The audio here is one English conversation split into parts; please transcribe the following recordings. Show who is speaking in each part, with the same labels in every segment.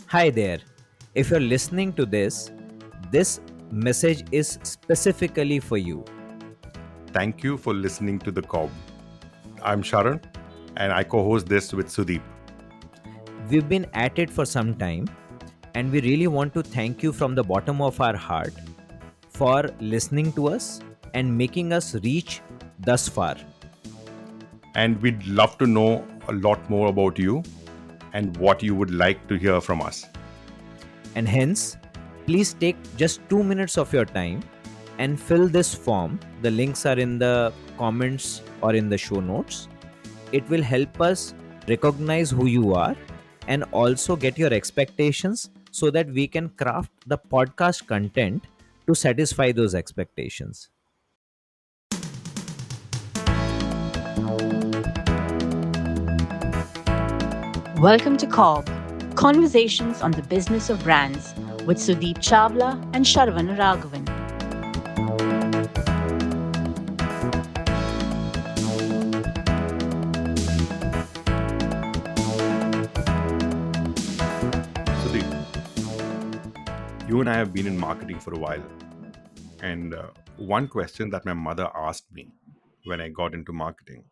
Speaker 1: Hi there. If you're listening to this message is specifically for you.
Speaker 2: Thank you for listening to the CoB. I'm Sharan and I co host this with Sudeep.
Speaker 1: We've been at it for some time, and we really want to thank you from the bottom of our heart for listening to us and making us reach thus far.
Speaker 2: And we'd love to know a lot more about you and what you would like to hear from us.
Speaker 1: And hence, please take just 2 minutes of your time and fill this form. The links are in the comments or in the show notes. It will help us recognize who you are and also get your expectations so that we can craft the podcast content to satisfy those expectations.
Speaker 3: Welcome to CoB, Conversations on the Business of Brands with Sudeep Chawla and Sharvan Raghavan.
Speaker 2: Sudeep, you and I have been in marketing for a while. And one question that my mother asked me when I got into marketing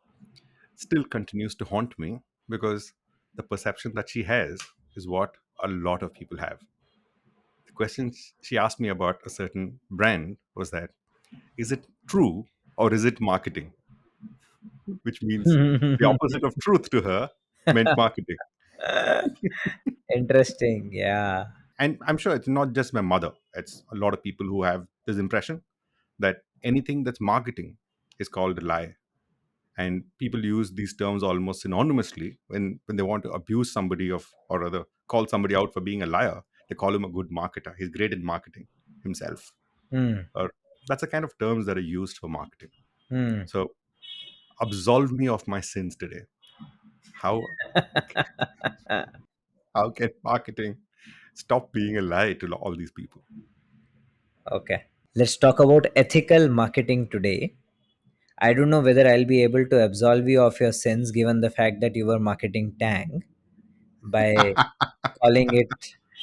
Speaker 2: still continues to haunt me because the perception that she has is what a lot of people have. The question she asked me about a certain brand was that, is it true or is it marketing? Which means the opposite of truth to her meant marketing.
Speaker 1: Interesting. Yeah.
Speaker 2: And I'm sure it's not just my mother, it's a lot of people who have this impression that anything that's marketing is called a lie. And people use these terms almost synonymously when they want to abuse somebody of or rather call somebody out for being a liar. They call him a good marketer. He's great in marketing himself.
Speaker 1: Hmm.
Speaker 2: Or that's the kind of terms that are used for marketing.
Speaker 1: Hmm.
Speaker 2: So absolve me of my sins today. How how can marketing stop being a lie to all these people?
Speaker 1: Okay. Let's talk about ethical marketing today. I don't know whether I'll be able to absolve you of your sins given the fact that you were marketing Tang by calling it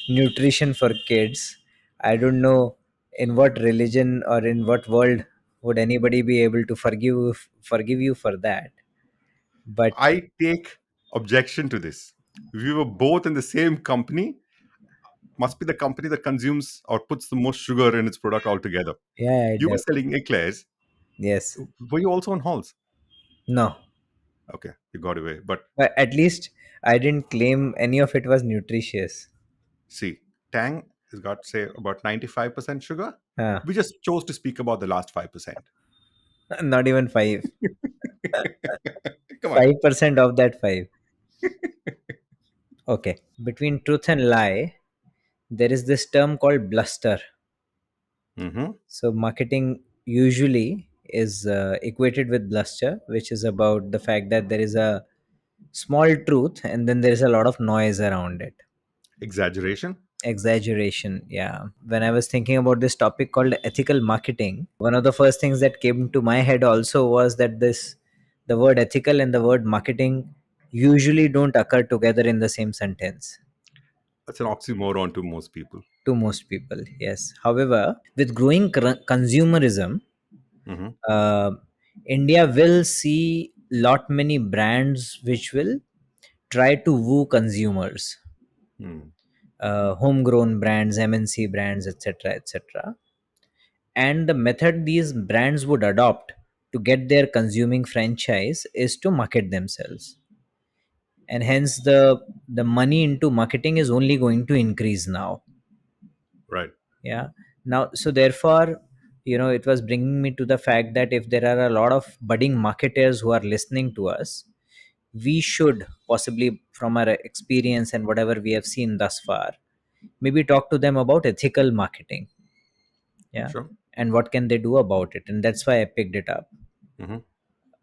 Speaker 1: nutrition for kids. I don't know in what religion or in what world would anybody be able to forgive you for that. But
Speaker 2: I take objection to this. We were both in the same company, must be the company that consumes or puts the most sugar in its product altogether.
Speaker 1: yeah,
Speaker 2: You were selling eclairs.
Speaker 1: yes,
Speaker 2: Were you also on halls?
Speaker 1: no.
Speaker 2: Okay, you got away. But
Speaker 1: But at least I didn't claim any of it was nutritious.
Speaker 2: see, Tang has got, say, about 95% sugar.
Speaker 1: Huh.
Speaker 2: We just chose to speak about the last 5%.
Speaker 1: Not even five.
Speaker 2: Come on.
Speaker 1: 5% of that five. Okay. Between truth and lie, there is this term called bluster.
Speaker 2: Mm-hmm.
Speaker 1: So marketing usually is equated with bluster, which is about the fact that there is a small truth and then there is a lot of noise around it.
Speaker 2: Exaggeration.
Speaker 1: Exaggeration. Yeah. When I was thinking about this topic called ethical marketing, one of the first things that came to my head also was that the word ethical and the word marketing usually don't occur together in the same sentence
Speaker 2: That's an oxymoron to most people.
Speaker 1: to most people. Yes. However, with growing consumerism,
Speaker 2: Mm-hmm.
Speaker 1: uh, India will see lot many brands which will try to woo consumers,
Speaker 2: Mm.
Speaker 1: homegrown brands, MNC brands, etc., etc. And the method these brands would adopt to get their consuming franchise is to market themselves, and hence the money into marketing is only going to increase now.
Speaker 2: Right.
Speaker 1: Yeah. Now, so therefore, it was bringing me to the fact that if there are a lot of budding marketers who are listening to us, we should possibly, from our experience and whatever we have seen thus far, maybe talk to them about ethical marketing. Yeah.
Speaker 2: Sure.
Speaker 1: And what can they do about it, and that's why I picked it up.
Speaker 2: Mm-hmm.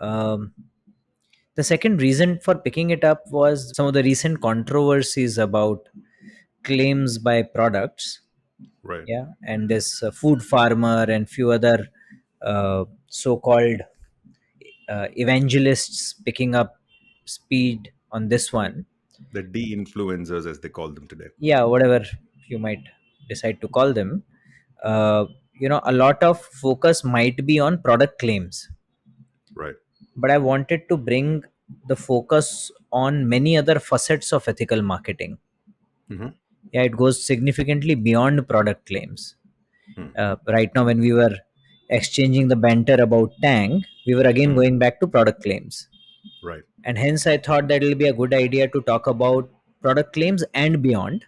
Speaker 1: um, the second reason for picking it up was some of the recent controversies about claims by products.
Speaker 2: Right.
Speaker 1: Yeah. And this food farmer and few other so-called evangelists picking up speed on this one.
Speaker 2: The de-influencers, as they call them today.
Speaker 1: Yeah, whatever you might decide to call them. uh, a lot of focus might be on product claims,
Speaker 2: Right.
Speaker 1: but I wanted to bring the focus on many other facets of ethical marketing.
Speaker 2: Mm-hmm.
Speaker 1: Yeah, it goes significantly beyond product claims.
Speaker 2: Hmm.
Speaker 1: Right now, when we were exchanging the banter about Tang, we were again
Speaker 2: Hmm.
Speaker 1: going back to product claims.
Speaker 2: Right.
Speaker 1: And hence, I thought that it will be a good idea to talk about product claims and beyond,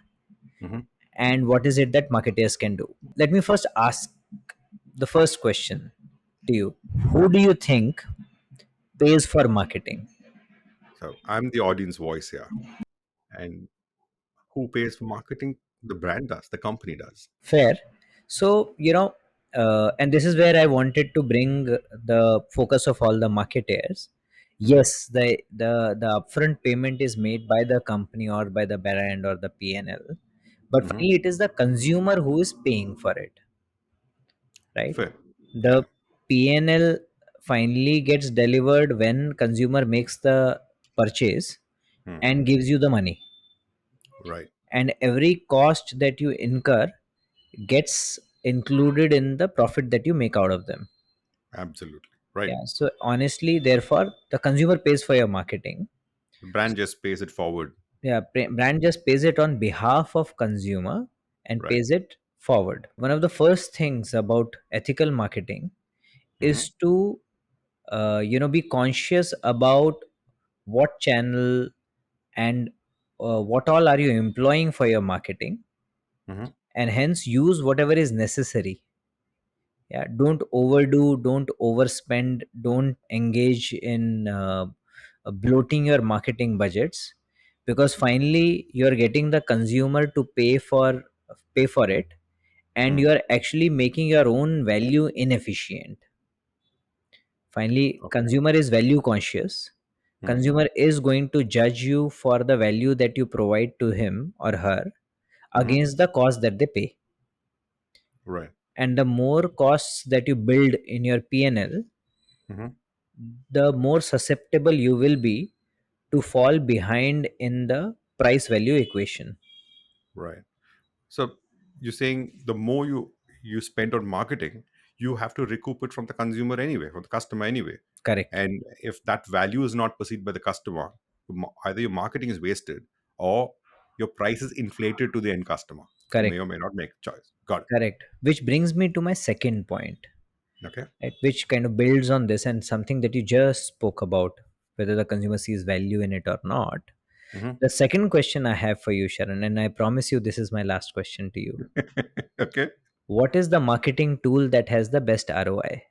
Speaker 2: Mm-hmm.
Speaker 1: and what is it that marketers can do. Let me first ask the first question to you. Who do you think pays for marketing?
Speaker 2: So I'm the audience voice here. And who pays for marketing? The brand does, the company does.
Speaker 1: Fair. So, and this is where I wanted to bring the focus of all the marketers.
Speaker 2: Mm-hmm.
Speaker 1: Yes, the upfront payment is made by the company or by the brand or the PNL, but
Speaker 2: Mm-hmm.
Speaker 1: finally it is the consumer who is paying for it, right?
Speaker 2: Fair. Yeah.
Speaker 1: The PNL finally gets delivered when consumer makes the purchase
Speaker 2: Hmm.
Speaker 1: and gives you the money,
Speaker 2: Right.
Speaker 1: and every cost that you incur gets included in the profit that you make out of them.
Speaker 2: Absolutely. Right.
Speaker 1: Yeah, so honestly, therefore the consumer pays for your marketing.
Speaker 2: The brand just pays it forward.
Speaker 1: Yeah, brand just pays it on behalf of consumer and
Speaker 2: Right.
Speaker 1: pays it forward. One of the first things about ethical marketing
Speaker 2: Mm-hmm.
Speaker 1: is to be conscious about what channel and what all are you employing for your marketing,
Speaker 2: Mm-hmm.
Speaker 1: and hence use whatever is necessary. Yeah, don't overdo, don't overspend, don't engage in bloating your marketing budgets, because finally you're getting the consumer to pay for it, and
Speaker 2: Hmm.
Speaker 1: you're actually making your own value inefficient. Finally,
Speaker 2: Okay.
Speaker 1: consumer is value conscious.
Speaker 2: Hmm.
Speaker 1: Consumer is going to judge you for the value that you provide to him or her
Speaker 2: Mm-hmm.
Speaker 1: against the cost that they pay.
Speaker 2: Right.
Speaker 1: And the more costs that you build in your PNL,
Speaker 2: Mm-hmm.
Speaker 1: the more susceptible you will be to fall behind in the price value equation.
Speaker 2: Right. So you're saying the more you spend on marketing, you have to recoup it from the consumer anyway, from the customer anyway.
Speaker 1: Correct.
Speaker 2: And if that value is not perceived by the customer, either your marketing is wasted or your price is inflated to the end customer, who may
Speaker 1: Correct.
Speaker 2: or may not make a choice. Got
Speaker 1: Correct. Which brings me to my second point,
Speaker 2: it. Okay.
Speaker 1: right, which kind of builds on this and something that you just spoke about, whether the consumer sees value in it or not.
Speaker 2: Hmm.
Speaker 1: The second question I have for you, Sharon, and I promise you this is my last question to you.
Speaker 2: Okay.
Speaker 1: What is the marketing tool that has the best ROI?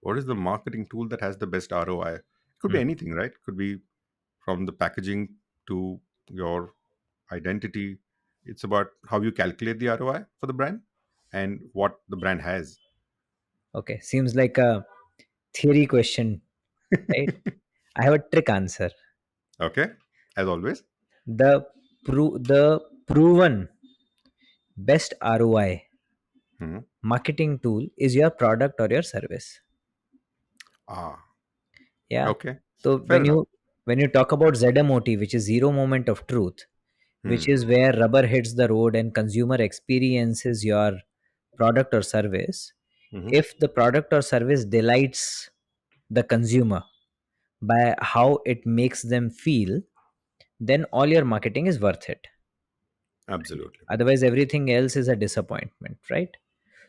Speaker 2: What is the marketing tool that has the best ROI? It could be
Speaker 1: Hmm.
Speaker 2: anything, right? Could be from the packaging to your identity. It's about how you calculate the ROI for the brand and what the brand has.
Speaker 1: Okay, seems like a theory question, right? I have a trick answer.
Speaker 2: Okay. As always.
Speaker 1: The proven best ROI
Speaker 2: Hmm.
Speaker 1: marketing tool is your product or your service.
Speaker 2: Ah,
Speaker 1: Yeah.
Speaker 2: okay.
Speaker 1: So
Speaker 2: Fair enough.
Speaker 1: when you talk about ZMOT, which is zero moment of truth, which
Speaker 2: Hmm.
Speaker 1: is where rubber hits the road and consumer experiences your product or service,
Speaker 2: Hmm.
Speaker 1: if the product or service delights the consumer by how it makes them feel, then all your marketing is worth it.
Speaker 2: Absolutely.
Speaker 1: Otherwise, everything else is a disappointment, right?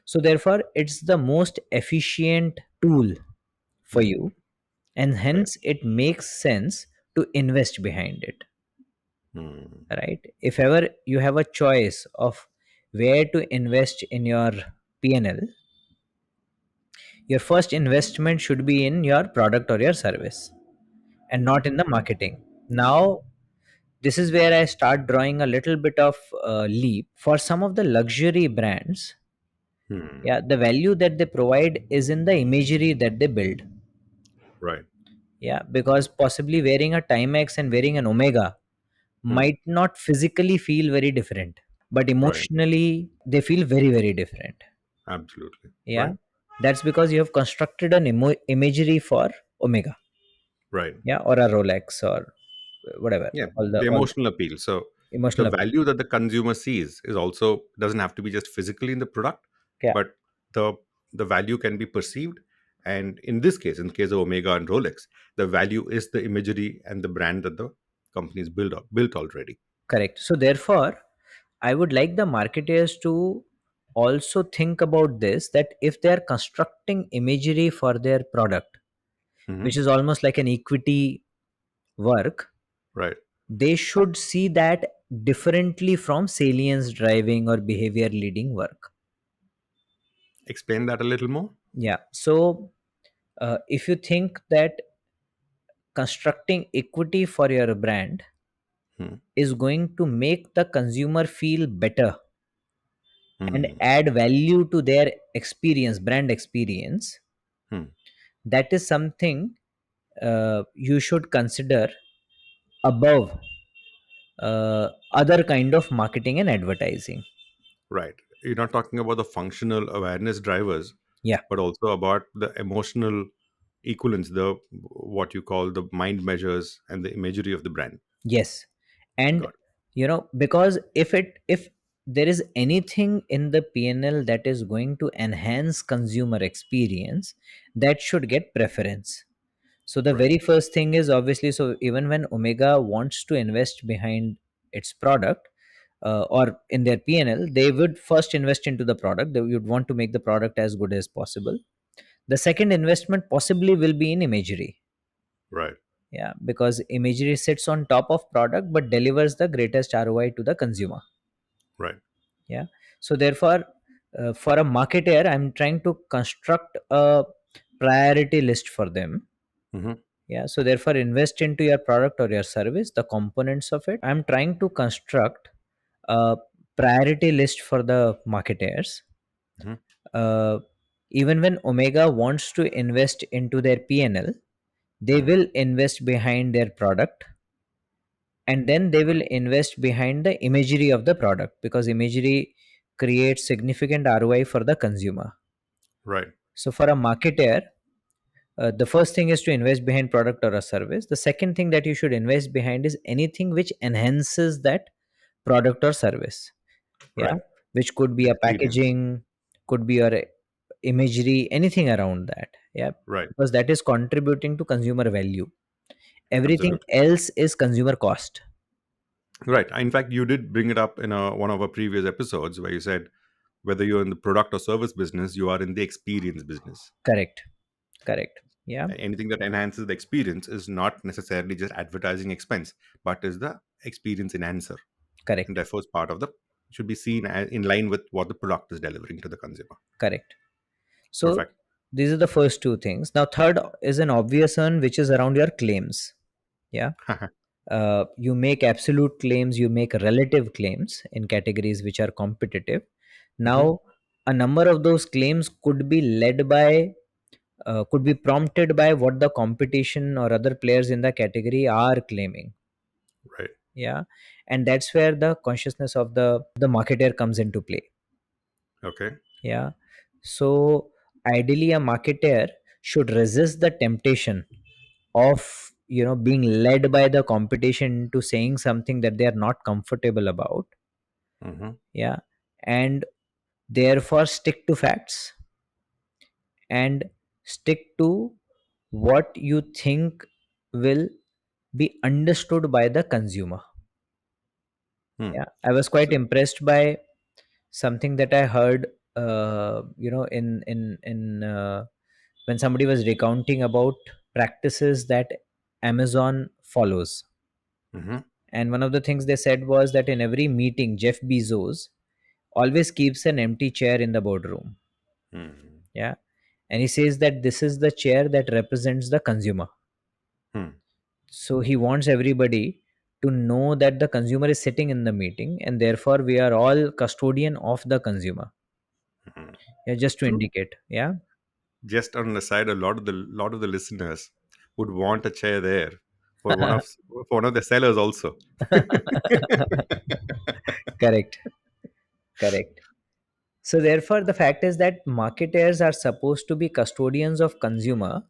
Speaker 1: So, therefore, it's the most efficient tool for
Speaker 2: Hmm.
Speaker 1: you, and
Speaker 2: Fair.
Speaker 1: hence it makes sense to invest behind it,
Speaker 2: Hmm.
Speaker 1: right? If ever you have a choice of where to invest in your PNL, your first investment should be in your product or your service and not in the marketing. Now, this is where I start drawing a little bit of leap for some of the luxury brands.
Speaker 2: Hmm.
Speaker 1: Yeah, the value that they provide is in the imagery that they build.
Speaker 2: Right.
Speaker 1: Yeah, because possibly wearing a Timex and wearing an Omega
Speaker 2: Hmm.
Speaker 1: might not physically feel very different, but
Speaker 2: Right.
Speaker 1: emotionally they feel very, very different.
Speaker 2: Absolutely.
Speaker 1: Yeah,
Speaker 2: Right.
Speaker 1: that's because you have constructed an imagery for Omega,
Speaker 2: Right.
Speaker 1: yeah, or a Rolex, or whatever,
Speaker 2: Yeah,
Speaker 1: all the
Speaker 2: the emotional appeal. So the
Speaker 1: emotional appeal.
Speaker 2: value that the consumer sees is also doesn't have to be just physically in the product,
Speaker 1: Yeah,
Speaker 2: but the the value can be perceived. And in this case, in the case of Omega and Rolex, the value is the imagery and the brand that the companies built already.
Speaker 1: correct. So therefore, I would like the marketers to also think about this, that if they are constructing imagery for their product,
Speaker 2: Hmm.
Speaker 1: which is almost like an equity work,
Speaker 2: Right.
Speaker 1: they should see that differently from salience driving or behavior leading work.
Speaker 2: Explain that a little more.
Speaker 1: Yeah. So if you think that constructing equity for your brand
Speaker 2: Hmm.
Speaker 1: is going to make the consumer feel better and
Speaker 2: Hmm.
Speaker 1: add value to their experience, brand experience,
Speaker 2: Hmm.
Speaker 1: that is something you should consider above other kind of marketing and advertising.
Speaker 2: Right. You're not talking about the functional awareness drivers,
Speaker 1: Yeah.
Speaker 2: but also about the emotional equivalence, the what you call the mind measures and the imagery of the brand.
Speaker 1: Yes. And
Speaker 2: Got
Speaker 1: because if there is anything in the PNL that is going to enhance consumer experience, that should get preference. So the
Speaker 2: it. Right.
Speaker 1: very first thing is, obviously, so even when Omega wants to invest behind its product, or in their PNL, they would first invest into the product. They would want to make the product as good as possible. The second investment possibly will be in imagery.
Speaker 2: Right.
Speaker 1: Yeah, because imagery sits on top of product but delivers the greatest ROI to the consumer.
Speaker 2: Right.
Speaker 1: Yeah. So therefore, for a marketer, I'm trying to construct a priority list for them.
Speaker 2: Hmm.
Speaker 1: Yeah. So therefore, invest into your product or your service, the components of it. I'm trying to construct a priority list for the marketers.
Speaker 2: Hmm.
Speaker 1: uh, Even when Omega wants to invest into their PNL, they
Speaker 2: Hmm.
Speaker 1: will invest behind their product, and then they will invest behind the imagery of the product, because imagery creates significant ROI for the consumer.
Speaker 2: Right.
Speaker 1: So for a marketer, the first thing is to invest behind product or a service. The second thing that you should invest behind is anything which enhances that product or service. Yeah,
Speaker 2: Right.
Speaker 1: which could be a
Speaker 2: Experience.
Speaker 1: packaging, could be your imagery, anything around that. Yeah,
Speaker 2: Right.
Speaker 1: because that is contributing to consumer value. Everything
Speaker 2: Absolutely.
Speaker 1: else is consumer cost.
Speaker 2: Right. In fact, you did bring it up in one of our previous episodes where you said whether you're in the product or service business, you are in the experience business.
Speaker 1: Correct. Correct. Yeah.
Speaker 2: Anything that enhances the experience is not necessarily just advertising expense, but is the experience enhancer, and
Speaker 1: Correct.
Speaker 2: therefore is part of the should be seen in line with what the product is delivering to the consumer.
Speaker 1: Correct. So
Speaker 2: Perfect.
Speaker 1: these are the first two things. Now, third is an obvious one, which is around your claims. Yeah. You make absolute claims, you make relative claims in categories which are competitive.
Speaker 2: Hmm.
Speaker 1: Now, a number of those claims could be led by, could be prompted by what the competition or other players in the category are claiming.
Speaker 2: Right.
Speaker 1: Yeah. And that's where the consciousness of the marketer comes into play.
Speaker 2: Okay.
Speaker 1: Yeah. So ideally, a marketer should resist the temptation of being led by the competition to saying something that they are not comfortable about.
Speaker 2: Hmm.
Speaker 1: Yeah. And therefore stick to facts, and stick to what you think will be understood by the consumer.
Speaker 2: Hmm.
Speaker 1: Yeah, I was quite
Speaker 2: So,
Speaker 1: impressed by something that I heard, when somebody was recounting about practices that Amazon follows.
Speaker 2: hmm.
Speaker 1: And one of the things they said was that in every meeting, Jeff Bezos always keeps an empty chair in the boardroom.
Speaker 2: Hmm.
Speaker 1: Yeah. And he says that this is the chair that represents the consumer.
Speaker 2: Hmm.
Speaker 1: So he wants everybody to know that the consumer is sitting in the meeting, and therefore we are all custodian of the consumer.
Speaker 2: Hmm.
Speaker 1: Yeah, just to
Speaker 2: True.
Speaker 1: indicate. Yeah.
Speaker 2: Just on the side, a lot of the listeners would want a chair there for one of the sellers also.
Speaker 1: Correct. Correct. So therefore, the fact is that marketers are supposed to be custodians of consumer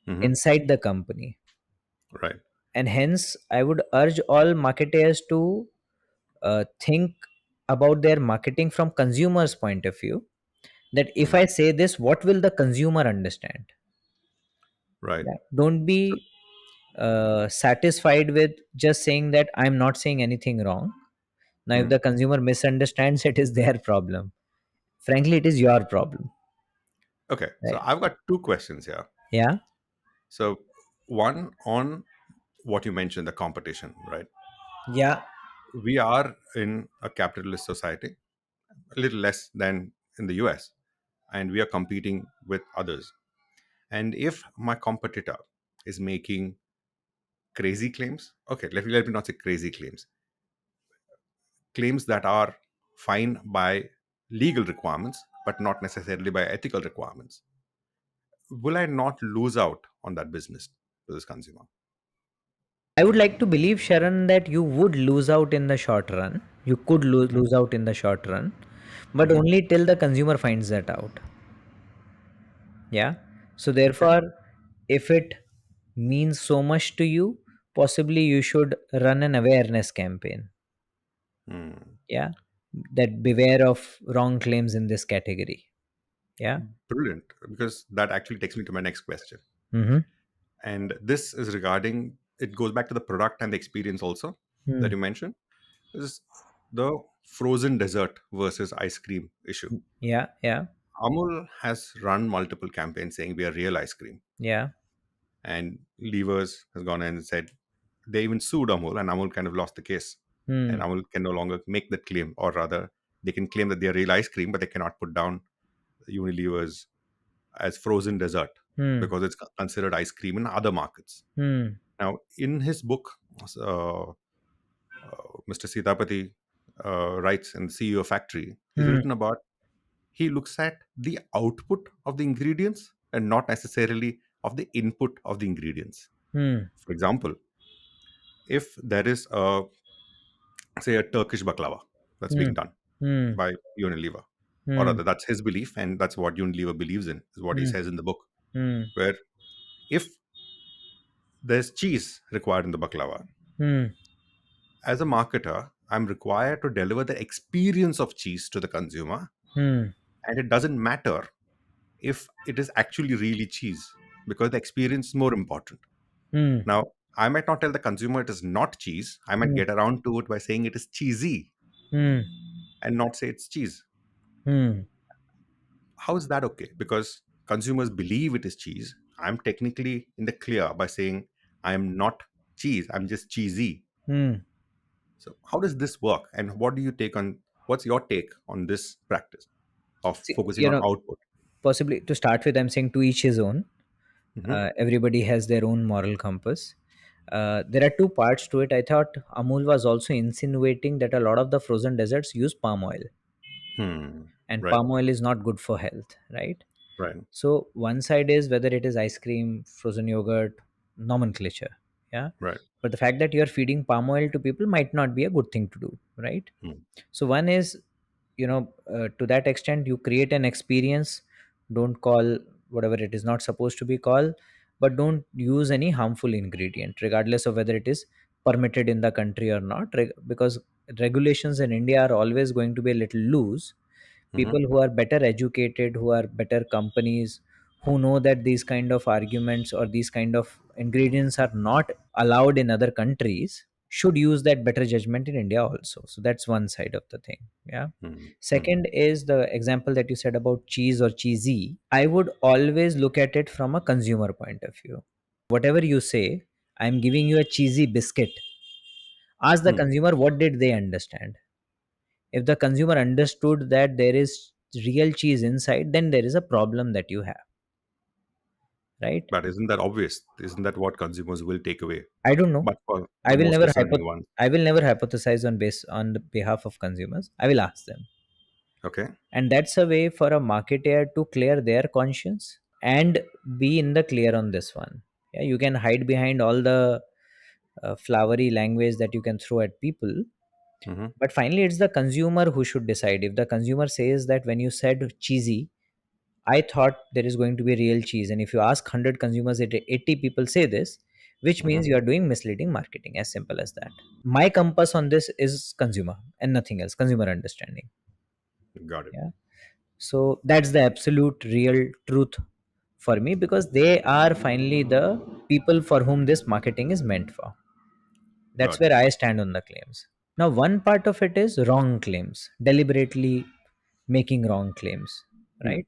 Speaker 2: Hmm.
Speaker 1: inside the company.
Speaker 2: Right.
Speaker 1: And hence, I would urge all marketers to think about their marketing from consumers' point of view. That if I
Speaker 2: Mm.
Speaker 1: say this, what will the consumer understand?
Speaker 2: Right.
Speaker 1: Yeah. Don't
Speaker 2: So,
Speaker 1: be satisfied with just saying that I'm not saying anything wrong. Now, if
Speaker 2: mm.
Speaker 1: the consumer misunderstands, it is their problem. Frankly, it is your problem.
Speaker 2: Okay. So
Speaker 1: Right?
Speaker 2: I've got two questions here.
Speaker 1: Yeah.
Speaker 2: So one on what you mentioned, the competition, right?
Speaker 1: Yeah.
Speaker 2: We are in a capitalist society, a little less than in the US, and we are competing with others. And if my competitor is making crazy claims, okay, let me not say crazy claims, claims that are fine by legal requirements, but not necessarily by ethical requirements, will I not lose out on that business to this consumer?
Speaker 1: I would like to believe, Sharan, that you would lose out in the short run. You could
Speaker 2: Mm.
Speaker 1: lose out in the short run, but
Speaker 2: Mhm.
Speaker 1: only till the consumer finds that out. Yeah. So,
Speaker 2: Okay.
Speaker 1: therefore, if it means so much to you, possibly you should run an awareness campaign.
Speaker 2: Hmm.
Speaker 1: Yeah. That beware of wrong claims in this category. Yeah.
Speaker 2: Brilliant, because that actually takes me to my next question.
Speaker 1: Mm-hmm.
Speaker 2: And this is regarding, it goes back to the product and the experience also that
Speaker 1: Hmm.
Speaker 2: you mentioned, is the frozen dessert versus ice cream issue.
Speaker 1: Yeah. Yeah.
Speaker 2: Amul has run multiple campaigns saying we are real ice cream.
Speaker 1: Yeah.
Speaker 2: And Levers has gone in and said they even sued Amul, and Amul kind of lost the case. And
Speaker 1: Hmm.
Speaker 2: Amul can no longer make that claim, or rather, they can claim that they are real ice cream, but they cannot put down Unilever's as frozen dessert
Speaker 1: Hmm.
Speaker 2: because it's considered ice cream in other markets.
Speaker 1: Hmm.
Speaker 2: Now, in his book, uh, Mr. Sitapati writes in CEO Factory, he's
Speaker 1: Hmm.
Speaker 2: written about he looks at the output of the ingredients and not necessarily of the input of the ingredients.
Speaker 1: Hmm.
Speaker 2: For example, if there is a, say, a Turkish baklava that's
Speaker 1: Hmm.
Speaker 2: being done
Speaker 1: Hmm.
Speaker 2: by Unilever, or
Speaker 1: Hmm.
Speaker 2: rather, that's his belief, and that's what Unilever believes in, is what he
Speaker 1: Hmm.
Speaker 2: says in the book,
Speaker 1: Hmm.
Speaker 2: where if there's cheese required in the baklava,
Speaker 1: Hmm.
Speaker 2: as a marketer, I'm required to deliver the experience of cheese to the consumer,
Speaker 1: Hmm.
Speaker 2: and it doesn't matter if it is actually really cheese because the experience is more important.
Speaker 1: Hmm.
Speaker 2: Now, I might not tell the consumer it is not cheese. I might
Speaker 1: Hmm.
Speaker 2: get around to it by saying it is cheesy
Speaker 1: Hmm.
Speaker 2: and not say it's cheese.
Speaker 1: Hmm.
Speaker 2: How is that okay? Because consumers believe it is cheese. I'm technically in the clear by saying I am not cheese. I'm just cheesy.
Speaker 1: Hmm.
Speaker 2: So how does this work? And what do you take on? What's your take on this practice of
Speaker 1: See,
Speaker 2: focusing on output?
Speaker 1: possibly to start with, I'm saying to each his own.
Speaker 2: Hmm.
Speaker 1: Everybody has their own moral compass. There are two parts to it. I thought Amul was also insinuating that a lot of the frozen desserts use palm oil,
Speaker 2: Hmm.
Speaker 1: and
Speaker 2: Right.
Speaker 1: palm oil is not good for health, right?
Speaker 2: Right.
Speaker 1: So one side is whether it is ice cream, frozen yogurt, nomenclature, yeah.
Speaker 2: Right.
Speaker 1: But the fact that you are feeding palm oil to people might not be a good thing to do, right?
Speaker 2: Hmm.
Speaker 1: So one is, to that extent, you create an experience. Don't call whatever it is not supposed to be called, but don't use any harmful ingredient, regardless of whether it is permitted in the country or not. Because regulations in India are always going to be a little loose.
Speaker 2: Hmm.
Speaker 1: People who are better educated, who are better companies, who know that these kind of arguments or these kind of ingredients are not allowed in other countries, should use that better judgment in India also. So that's one side of the thing. Yeah.
Speaker 2: Hmm. Hmm.
Speaker 1: Second is the example that you said about cheese or cheesy. I would always look at it from a consumer point of view. Whatever you say, I'm giving you a cheesy biscuit. Ask the
Speaker 2: Hmm.
Speaker 1: consumer what did they understand. If the consumer understood that there is real cheese inside, then there is a problem that you have, right?
Speaker 2: But isn't that obvious? Isn't that what consumers will take away?
Speaker 1: I don't know.
Speaker 2: But for
Speaker 1: I
Speaker 2: the
Speaker 1: will
Speaker 2: most
Speaker 1: never
Speaker 2: discerning ones.
Speaker 1: I will never hypothesize on the behalf of consumers. I will ask them.
Speaker 2: Okay.
Speaker 1: And that's a way for a marketer to clear their conscience and be in the clear on this one. Yeah, you can hide behind all the flowery language that you can throw at people,
Speaker 2: Hmm.
Speaker 1: but finally it's the consumer who should decide. If the consumer says that when you said cheesy, I thought there is going to be real cheese, and if you ask 100 consumers, 80 people say this, which
Speaker 2: Hmm.
Speaker 1: means you are doing misleading marketing, as simple as that. My compass on this is consumer and nothing else, consumer understanding.
Speaker 2: Got it.
Speaker 1: Yeah. So that's the absolute real truth for me, because they are finally the people for whom this marketing is meant for. That's
Speaker 2: Got it.
Speaker 1: where I stand on the claims. Now, one part of it is wrong claims, deliberately making wrong claims,
Speaker 2: Hmm.
Speaker 1: right?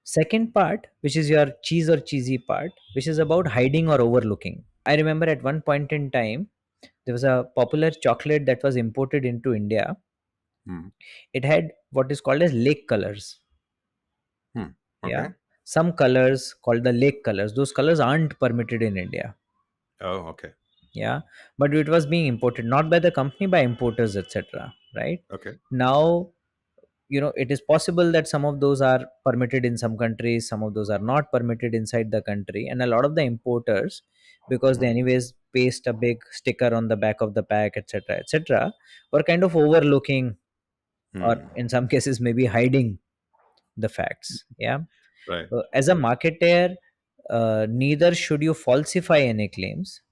Speaker 1: Second part, which is your cheese or cheesy part, which is about hiding or overlooking. I remember at one point in time, there was a popular chocolate that was imported into India.
Speaker 2: Hmm.
Speaker 1: It had what is called as lake colors.
Speaker 2: Hmm.
Speaker 1: Yeah.
Speaker 2: Okay.
Speaker 1: Some colors called the lake colors, those colors aren't permitted in India.
Speaker 2: Oh, okay.
Speaker 1: Yeah. But it was being imported not by the company, by importers, etc. Right.
Speaker 2: Okay.
Speaker 1: Now, it is possible that some of those are permitted in some countries, some of those are not permitted inside the country, and a lot of the importers, because they
Speaker 2: Hmm.
Speaker 1: anyways paste a big sticker on the back of the pack, etc., etc., were kind of overlooking, or
Speaker 2: Hmm.
Speaker 1: in some cases maybe hiding the facts. Yeah.
Speaker 2: Right.
Speaker 1: As a marketer, neither should you falsify any claims,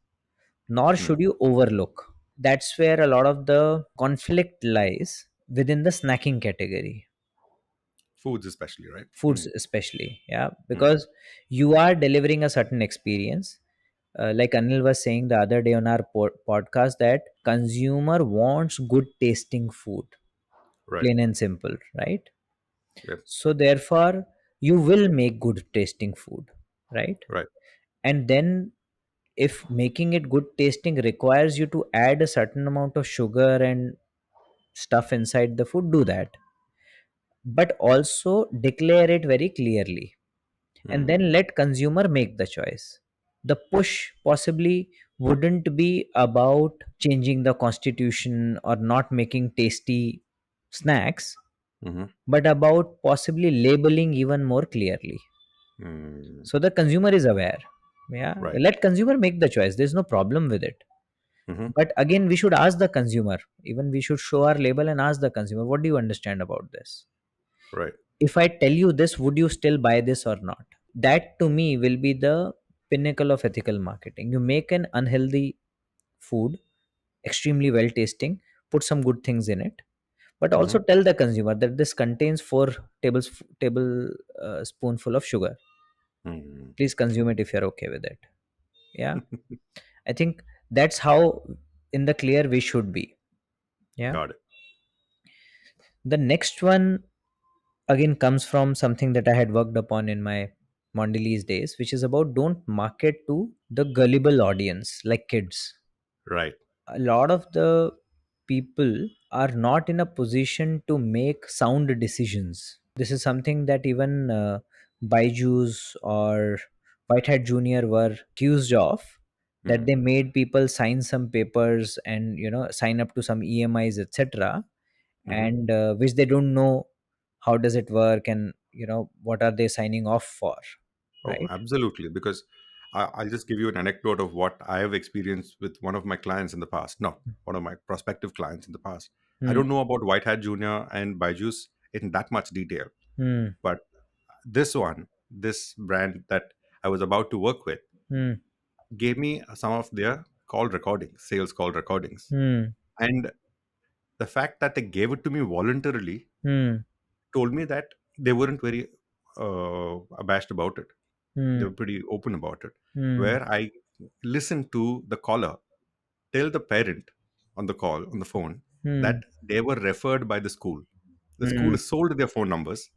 Speaker 1: nor
Speaker 2: Hmm.
Speaker 1: should you overlook. That's where a lot of the conflict lies within the snacking category,
Speaker 2: Foods, especially, right?
Speaker 1: foods
Speaker 2: Hmm.
Speaker 1: especially. Yeah,
Speaker 2: Hmm.
Speaker 1: because you are delivering a certain experience. Like Anil was saying the other day on our podcast, that consumer wants good tasting food,
Speaker 2: Right.
Speaker 1: plain and simple, right?
Speaker 2: Yep.
Speaker 1: So therefore, you will make good tasting food, right?
Speaker 2: Right.
Speaker 1: And then, if making it good tasting requires you to add a certain amount of sugar and stuff inside the food, do that, but also declare it very clearly, and
Speaker 2: Hmm.
Speaker 1: then let consumer make the choice. The push possibly wouldn't be about changing the constitution or not making tasty snacks,
Speaker 2: Hmm.
Speaker 1: but about possibly labeling even more clearly,
Speaker 2: Hmm.
Speaker 1: so the consumer is aware. Yeah,
Speaker 2: Right.
Speaker 1: let consumer make the choice, there's no problem with it.
Speaker 2: Hmm.
Speaker 1: But again, we should ask the consumer, even we should show our label and ask the consumer, what do you understand about this?
Speaker 2: Right.
Speaker 1: If I tell you this, would you still buy this or not? That to me will be the pinnacle of ethical marketing. You make an unhealthy food extremely well tasting, put some good things in it, but
Speaker 2: Hmm.
Speaker 1: also tell the consumer that this contains 4 table spoonful of sugar.
Speaker 2: Hmm.
Speaker 1: Please consume it if you're okay with it. Yeah, I think that's how in the clear we should be. Yeah.
Speaker 2: Got it.
Speaker 1: The next one again comes from something that I had worked upon in my Mondelez days, which is about don't market to the gullible audience like kids.
Speaker 2: Right.
Speaker 1: A lot of the people are not in a position to make sound decisions. This is something that even Byju's or Whitehead Junior were accused of, that
Speaker 2: Hmm.
Speaker 1: they made people sign some papers and sign up to some EMIs, etc.,
Speaker 2: Hmm.
Speaker 1: and which they don't know how does it work, and what are they signing off for,
Speaker 2: Oh,
Speaker 1: right?
Speaker 2: absolutely. Because I'll just give you an anecdote of what I have experienced with one of my clients in the past. No, one of my prospective clients in the past. I
Speaker 1: Hmm.
Speaker 2: don't know about White Hat Junior and Byju's in that much detail,
Speaker 1: Hmm.
Speaker 2: but this brand that I was about to work with,
Speaker 1: Hmm.
Speaker 2: gave me some of their call recordings, sales call recordings.
Speaker 1: Hmm.
Speaker 2: And the fact that they gave it to me voluntarily
Speaker 1: Hmm.
Speaker 2: told me that they weren't very abashed about it. They
Speaker 1: Hmm.
Speaker 2: were pretty open about it.
Speaker 1: Hmm.
Speaker 2: Where I listened to the caller tell the parent on the call, on the phone,
Speaker 1: Hmm.
Speaker 2: that they were referred by the school. The school
Speaker 1: Hmm.
Speaker 2: has sold their phone numbers.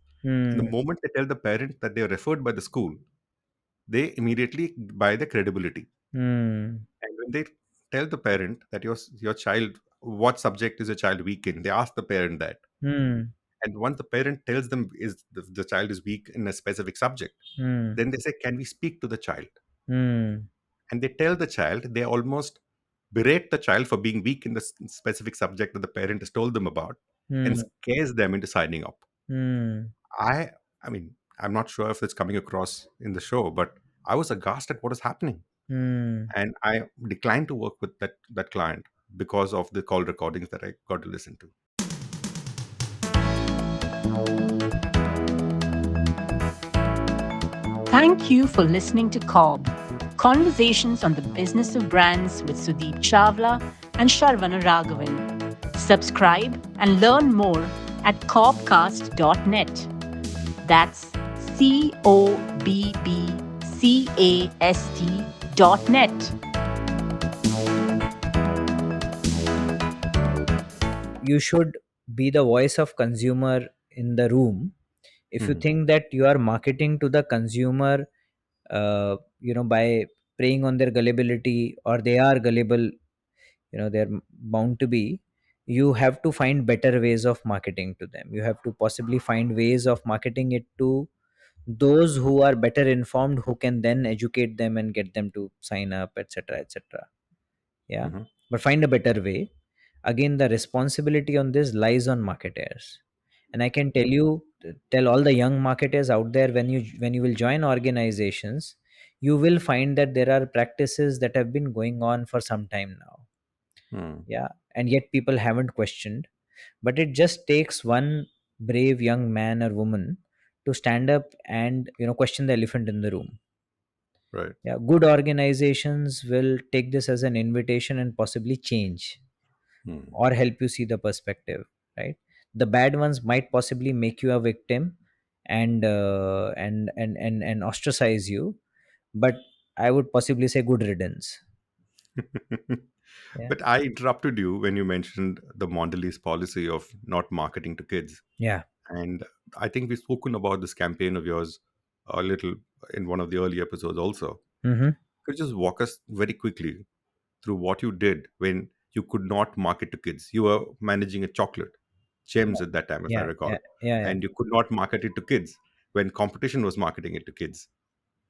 Speaker 2: And the
Speaker 1: Hmm.
Speaker 2: moment they tell the parent that they are referred by the school, they immediately buy the credibility.
Speaker 1: Hmm.
Speaker 2: And when they tell the parent that your child, what subject is your child weak in, they ask the parent that.
Speaker 1: Hmm.
Speaker 2: And once the parent tells them is the child is weak in a specific subject,
Speaker 1: Hmm.
Speaker 2: then they say, "Can we speak to the child?"
Speaker 1: Hmm.
Speaker 2: And they tell the child, they almost berate the child for being weak in the specific subject that the parent has told them about, and
Speaker 1: Hmm.
Speaker 2: scares them into signing up.
Speaker 1: Hmm.
Speaker 2: I, I mean, I'm not sure if it's coming across in the show, but I was aghast at what is happening,
Speaker 1: Hmm.
Speaker 2: and I declined to work with that client because of the call recordings that I got to listen to.
Speaker 3: Thank you for listening to CoB. Conversations on the Business of Brands with Sudeep Chawla and Sharvana Raghavan. Subscribe and learn more at cobcast.net. That's CoBBCAST.net.
Speaker 1: You should be the voice of consumer in the room. If you
Speaker 2: Hmm.
Speaker 1: think that you are marketing to the consumer, by preying on their gullibility, or they are gullible, they're bound to be, you have to find better ways of marketing to them. You have to possibly find ways of marketing it to those who are better informed, who can then educate them and get them to sign up, etc., etc. Yeah,
Speaker 2: Hmm.
Speaker 1: but find a better way. Again, the responsibility on this lies on marketers. And I can tell all the young marketers out there, when you will join organizations, you will find that there are practices that have been going on for some time now.
Speaker 2: Hmm.
Speaker 1: Yeah, and yet people haven't questioned. But it just takes one brave young man or woman to stand up and question the elephant in the room.
Speaker 2: Right.
Speaker 1: Yeah, good organizations will take this as an invitation and possibly change
Speaker 2: Hmm.
Speaker 1: or help you see the perspective, right? The bad ones might possibly make you a victim and ostracize you, but I would possibly say good riddance. Yeah.
Speaker 2: But I interrupted you when you mentioned the Mondelez policy of not marketing to kids.
Speaker 1: Yeah.
Speaker 2: And I think we've spoken about this campaign of yours a little in one of the early episodes also.
Speaker 1: Mm-hmm.
Speaker 2: Could you just walk us very quickly through what you did when you could not market to kids? You were managing a chocolate, Gems at that time, if I
Speaker 1: Yeah.
Speaker 2: recall,
Speaker 1: Yeah. Yeah. Yeah.
Speaker 2: and you could not market it to kids when competition was marketing it to kids.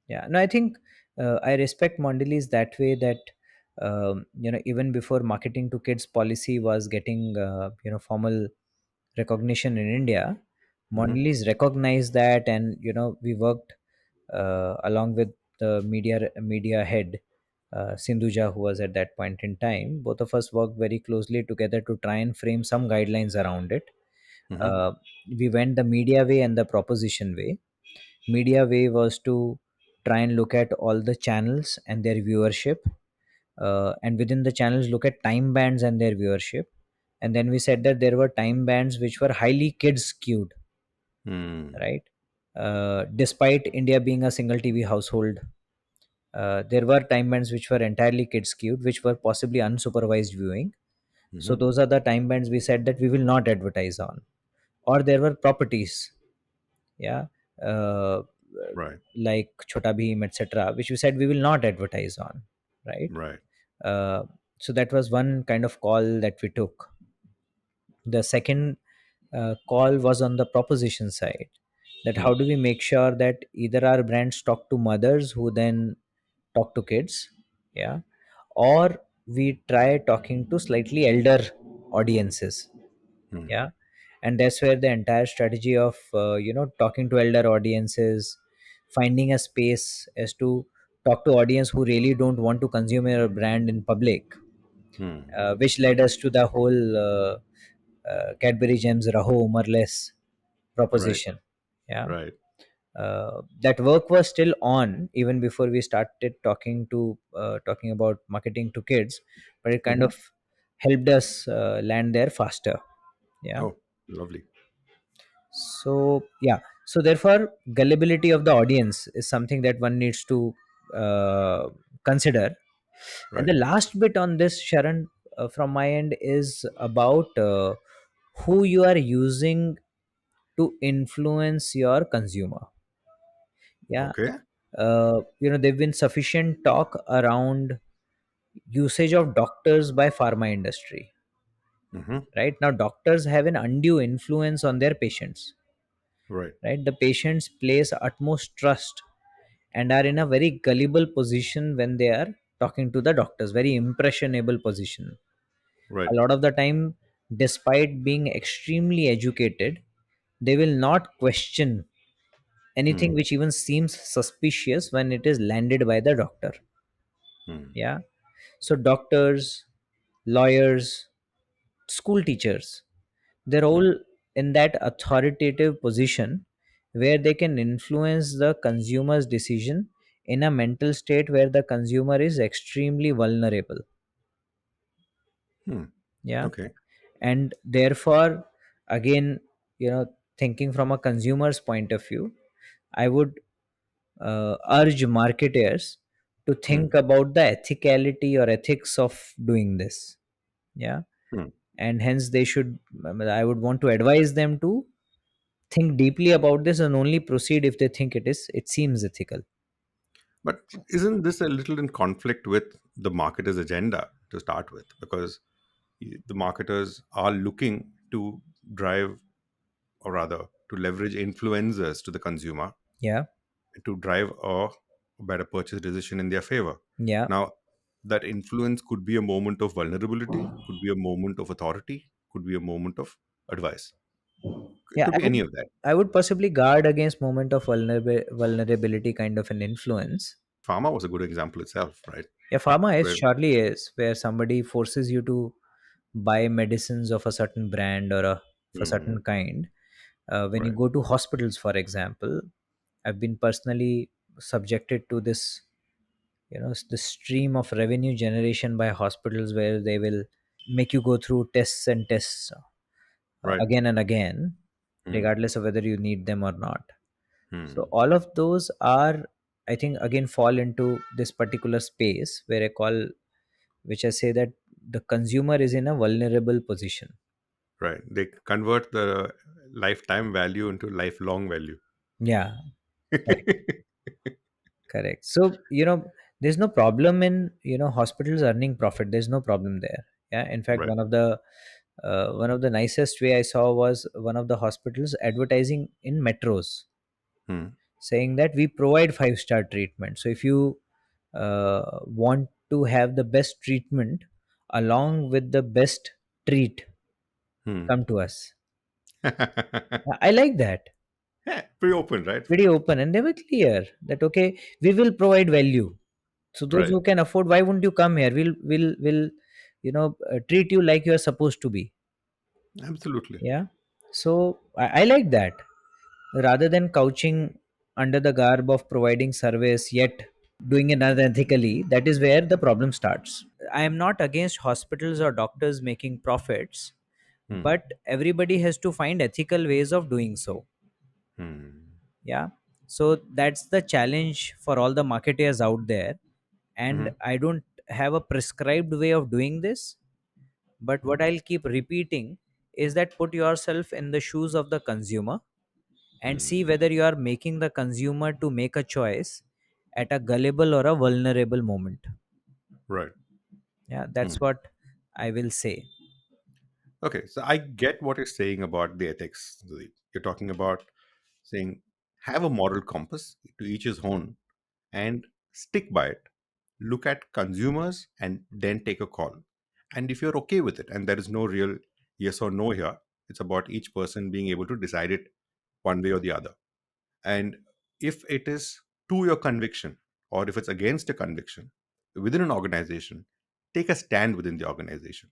Speaker 1: Yeah, no, I think I respect Mondelez that way, that even before marketing to kids policy was getting formal recognition in India,
Speaker 2: Hmm.
Speaker 1: Mondelez recognized that, and we worked along with the media head, Sindhuja, who was at that point in time. Both of us worked very closely together to try and frame some guidelines around it.
Speaker 2: Hmm.
Speaker 1: Uh, we went the media way and the proposition way. Media way was to try and look at all the channels and their viewership, and within the channels look at time bands and their viewership. And then we said that there were time bands which were highly kids skewed,
Speaker 2: Hmm.
Speaker 1: right? Despite India being a single TV household, there were time bands which were entirely kids skewed, which were possibly unsupervised viewing. So
Speaker 2: Hmm.
Speaker 1: those are the time bands we said that we will not advertise on. Or there were properties, yeah, uh,
Speaker 2: Right.
Speaker 1: like Chota Bheem, etc., which we said we will not advertise on, right?
Speaker 2: Right.
Speaker 1: uh, so that was one kind of call that we took. The second call was on the proposition side, that how
Speaker 2: Hmm.
Speaker 1: do we make sure that either our brands talk to mothers who then talk to kids, yeah, or we try talking to slightly elder audiences.
Speaker 2: Hmm.
Speaker 1: Yeah, and that's where the entire strategy of talking to elder audiences, finding a space as to talk to audience who really don't want to consume your brand in public,
Speaker 2: Hmm.
Speaker 1: which led us to the whole Cadbury Gems Raho Umarless
Speaker 2: Right.
Speaker 1: proposition. Yeah,
Speaker 2: Right.
Speaker 1: that work was still on even before we started talking about marketing to kids, but it kind
Speaker 2: Hmm.
Speaker 1: of helped us land there faster. Yeah.
Speaker 2: Oh, lovely.
Speaker 1: So yeah, so therefore gullibility of the audience is something that one needs to uh, consider. And
Speaker 2: Right.
Speaker 1: the last bit on this, Sharon, from my end, is about who you are using to influence your consumer. Yeah.
Speaker 2: Okay.
Speaker 1: There've been sufficient talk around usage of doctors by pharma industry.
Speaker 2: Hmm.
Speaker 1: Right now, doctors have an undue influence on their patients.
Speaker 2: Right.
Speaker 1: Right, the patients place utmost trust and are in a very gullible position when they are talking to the doctors, very impressionable position.
Speaker 2: Right.
Speaker 1: A lot of the time, despite being extremely educated, they will not question anything
Speaker 2: Hmm.
Speaker 1: which even seems suspicious when it is landed by the doctor.
Speaker 2: Hmm.
Speaker 1: Yeah, so doctors, lawyers, school teachers, they're
Speaker 2: Hmm.
Speaker 1: all in that authoritative position where they can influence the consumer's decision in a mental state where the consumer is extremely vulnerable.
Speaker 2: Hmm.
Speaker 1: Yeah.
Speaker 2: Okay.
Speaker 1: And therefore, again, thinking from a consumer's point of view, I would urge marketers to
Speaker 2: Hmm.
Speaker 1: think about the ethicality or ethics of doing this. Yeah.
Speaker 2: Hmm.
Speaker 1: And hence they should, I would want to advise them to think deeply about this and only proceed if they think it seems ethical.
Speaker 2: But isn't this a little in conflict with the marketer's agenda to start with? Because the marketers are looking to drive, or rather, to leverage influencers to the consumer
Speaker 1: Yeah.
Speaker 2: to drive a better purchase decision in their favor.
Speaker 1: Yeah.
Speaker 2: Now, that influence could be a moment of vulnerability, could be a moment of authority, could be a moment of advice. It
Speaker 1: Yeah,
Speaker 2: could be any of that.
Speaker 1: I would possibly guard against moment of vulnerability kind of an influence.
Speaker 2: Pharma was a good example itself, right?
Speaker 1: Yeah, pharma is
Speaker 2: Where,
Speaker 1: surely is where somebody forces you to buy medicines of a certain brand or of a certain
Speaker 2: hmm,
Speaker 1: kind. When you
Speaker 2: right,
Speaker 1: go to hospitals, for example, I've been personally subjected to this, the stream of revenue generation by hospitals where they will make you go through tests and tests
Speaker 2: right.
Speaker 1: again and again,
Speaker 2: Hmm,
Speaker 1: regardless of whether you need them or not. So
Speaker 2: hmm,
Speaker 1: all of those are, I think, again fall into this particular space where which I say that the consumer is in a vulnerable position.
Speaker 2: right. They convert the lifetime value into lifelong value.
Speaker 1: Yeah, correct, correct. So there's no problem in hospitals earning profit. There's no problem there. Yeah, in fact,
Speaker 2: Right.
Speaker 1: one of the nicest way I saw was one of the hospitals advertising in metros,
Speaker 2: Hmm,
Speaker 1: saying that we provide five-star treatment. So if you want to have the best treatment along with the best treat,
Speaker 2: hmm.
Speaker 1: come to us. I like that.
Speaker 2: Yeah, pretty open, right?
Speaker 1: Pretty open, and they were clear that okay, we will provide value. So those
Speaker 2: Right.
Speaker 1: who can afford, why wouldn't you come here? We'll treat you like you are supposed to be.
Speaker 2: Absolutely.
Speaker 1: Yeah. So I like that, rather than couching under the garb of providing service yet doing it unethically. That is where the problem starts. I am not against hospitals or doctors making profits,
Speaker 2: Hmm,
Speaker 1: but everybody has to find ethical ways of doing so.
Speaker 2: hmm,
Speaker 1: Yeah. So that's the challenge for all the marketers out there. And
Speaker 2: hmm,
Speaker 1: I don't have a prescribed way of doing this, but what I'll keep repeating is that put yourself in the shoes of the consumer and see
Speaker 2: hmm.
Speaker 1: whether you are making the consumer to make a choice at a gullible or a vulnerable moment.
Speaker 2: Right.
Speaker 1: Yeah,
Speaker 2: Hmm.
Speaker 1: that's what I will say.
Speaker 2: Okay, so I get what you're saying about the ethics. You're talking about saying have a moral compass, to each his own, and stick by it. Look at consumers and then take a call. And if you're okay with it, and there is no real yes or no here, it's about each person being able to decide it one way or the other. And if it is to your conviction, or if it's against a conviction within an organization, take a stand within the organization.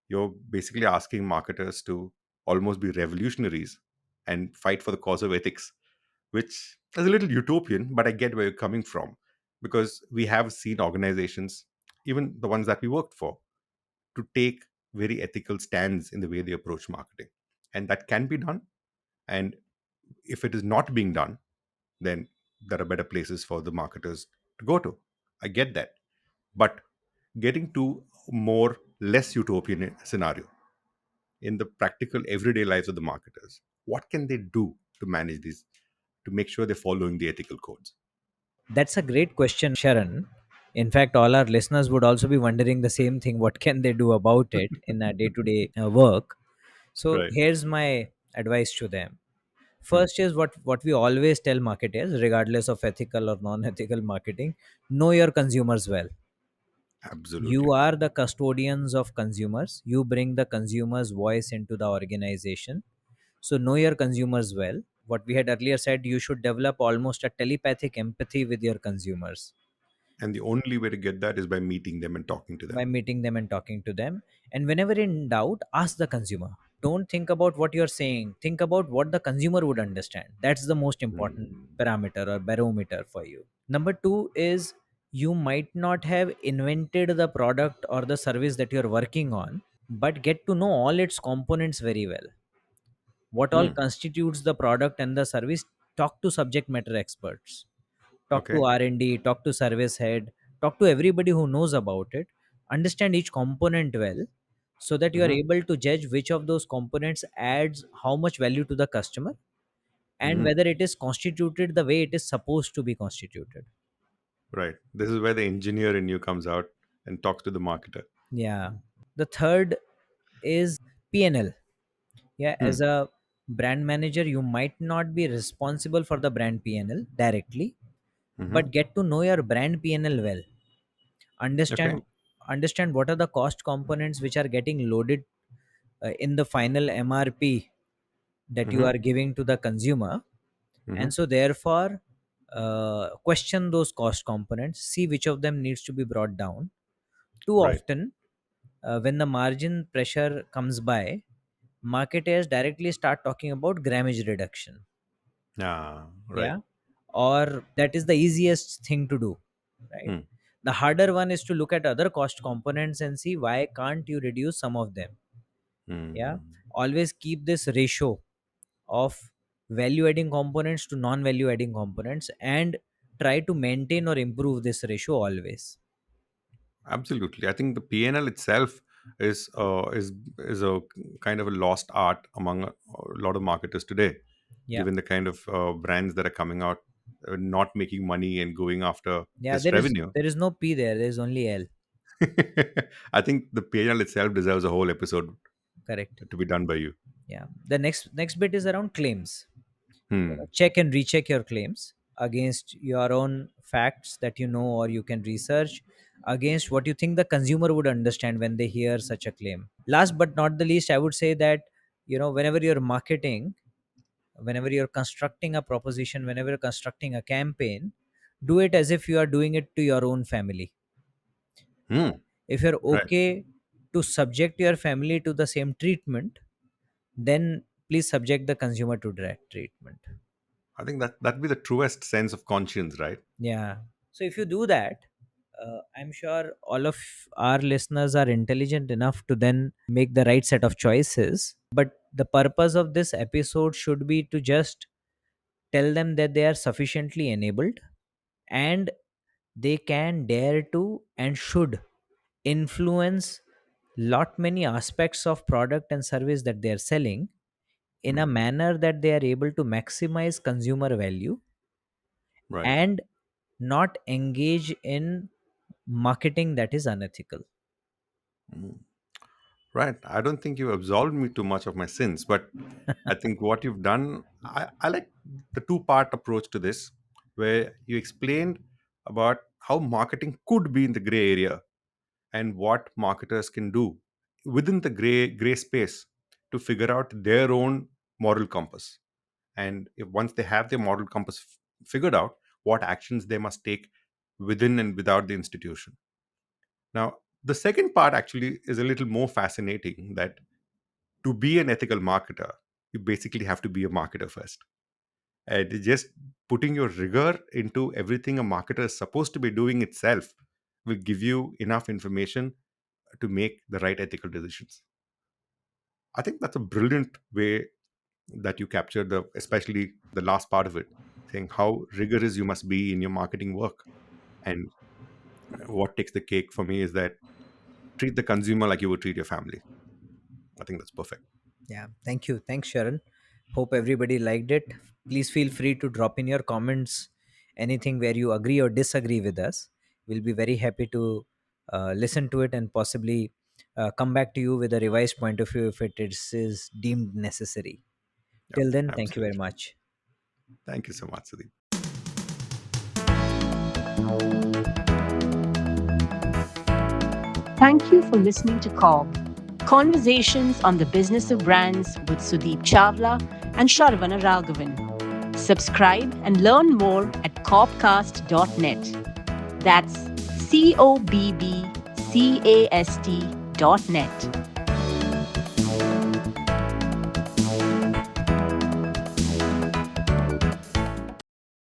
Speaker 2: You're basically asking marketers to almost be revolutionaries and fight for the cause of ethics, which is a little utopian, but I get where you're coming from, because we have seen organizations, even the ones that we worked for, to take very ethical stands in the way they approach marketing. And that can be done. And if it is not being done, then there are better places for the marketers to go to. I get that. But getting to more less utopian scenario, in the practical everyday lives of the marketers, what can they do to manage these, to make sure they're following the ethical codes?
Speaker 1: That's a great question, Sharan. In fact, all our listeners would also be wondering the same thing. What can they do about it in a day to day work? So,
Speaker 2: Right.
Speaker 1: here's my advice to them.
Speaker 2: Hmm.
Speaker 1: First is what we always tell marketers, regardless of ethical or non ethical marketing: know your consumers well. You
Speaker 2: Absolutely.
Speaker 1: are the custodians of consumers. You bring the consumer's voice into the organization. So, know your consumers well. What we had earlier said, you should develop almost a telepathic empathy with your consumers
Speaker 2: And the only way to get that is by meeting them and talking to
Speaker 1: by
Speaker 2: them.
Speaker 1: meeting them and talking to them. And whenever in doubt, ask the consumer. don't think about what you're saying, think about what the consumer would understand. That's the most important
Speaker 2: Mm.
Speaker 1: parameter or barometer for you. Number two is, you might not have invented the product or the service that you're working on, but get to know all its components very well. What all
Speaker 2: Mm.
Speaker 1: constitutes the product and the service? Talk to subject matter experts, talk to
Speaker 2: Okay.
Speaker 1: R&D, talk to service head, talk to everybody who knows about it, understand each component well, so that you are
Speaker 2: Mm-hmm.
Speaker 1: able to judge which of those components adds how much value to the customer, and
Speaker 2: Mm.
Speaker 1: whether it is constituted the way it is supposed to be constituted.
Speaker 2: Right. This is where the engineer in you comes out and talks to the marketer.
Speaker 1: Yeah. The third is P&L. Yeah,
Speaker 2: Hmm.
Speaker 1: as a brand manager, you might not be responsible for the brand P&L directly,
Speaker 2: Mm-hmm.
Speaker 1: but get to know your brand P&L well.
Speaker 2: Okay.
Speaker 1: Understand what are the cost components which are getting loaded in the final MRP that you
Speaker 2: Mm-hmm.
Speaker 1: are giving to the consumer.
Speaker 2: Mm-hmm.
Speaker 1: And so therefore, question those cost components, see which of them needs to be brought down. Too
Speaker 2: Right.
Speaker 1: often, when the margin pressure comes by, marketers directly start talking about grammage reduction.
Speaker 2: Ah, right.
Speaker 1: Yeah, or that is the easiest thing to do, right?
Speaker 2: Hmm.
Speaker 1: The harder one is to look at other cost components and see why can't you reduce some of them. Yeah,
Speaker 2: Hmm.
Speaker 1: always keep this ratio of value adding components to non value adding components, and try to maintain or improve this ratio always.
Speaker 2: Absolutely. I think the PNL itself is a kind of a lost art among a lot of marketers today,
Speaker 1: Yeah,
Speaker 2: given the kind of brands that are coming out, not making money and going after
Speaker 1: yeah,
Speaker 2: just revenue.
Speaker 1: there is no P there, there is only L.
Speaker 2: I think the PNL itself deserves a whole episode
Speaker 1: Correct.
Speaker 2: to be done by you.
Speaker 1: Yeah, the next bit is around claims.
Speaker 2: Hmm.
Speaker 1: Check and recheck your claims against your own facts that you know or you can research, against what you think the consumer would understand when they hear such a claim. Last but not the least, I would say that, whenever you're marketing, whenever you're constructing a proposition, whenever you're constructing a campaign, do it as if you are doing it to your own family.
Speaker 2: Hmm.
Speaker 1: If you're
Speaker 2: Right.
Speaker 1: okay to subject your family to the same treatment, then please subject the consumer to that treatment.
Speaker 2: I think that'd be the truest sense of conscience, right?
Speaker 1: Yeah. So if you do that, I'm sure all of our listeners are intelligent enough to then make the right set of choices. But the purpose of this episode should be to just tell them that they are sufficiently enabled, and they can dare to and should influence lot many aspects of product and service that they are selling, in a
Speaker 2: Hmm.
Speaker 1: manner that they are able to maximize consumer value,
Speaker 2: Right.
Speaker 1: and not engage in marketing that is unethical.
Speaker 2: Hmm. Right. I don't think you absolved me too much of my sins, but I think what you've done, I like the two-part approach to this, where you explained about how marketing could be in the gray area and what marketers can do within the gray space to figure out their own moral compass. And if once they have their moral compass figured out, what actions they must take within and without the institution. Now, the second part actually is a little more fascinating, that to be an ethical marketer, you basically have to be a marketer first. And just putting your rigor into everything a marketer is supposed to be doing itself will give you enough information to make the right ethical decisions. I think that's a brilliant way that you captured the, especially the last part of it, saying how rigorous you must be in your marketing work. And what takes the cake for me is that treat the consumer like you would treat your family. I think that's perfect.
Speaker 1: Yeah, thank you. Thanks, Sharon. Hope everybody liked it. Please feel free to drop in your comments anything where you agree or disagree with us. We'll be very happy to listen to it, and possibly come back to you with a revised point of view if is deemed necessary.
Speaker 2: Yeah,
Speaker 1: Till then, thank you very
Speaker 2: absolutely.
Speaker 1: much.
Speaker 2: Thank you so much, Sudeep.
Speaker 3: Thank you for listening to CoB, Conversations on the Business of Brands with Sudeep Chawla and Sharvana Raghavan. Subscribe and learn more at cobcast.net. That's CoBBcast.net.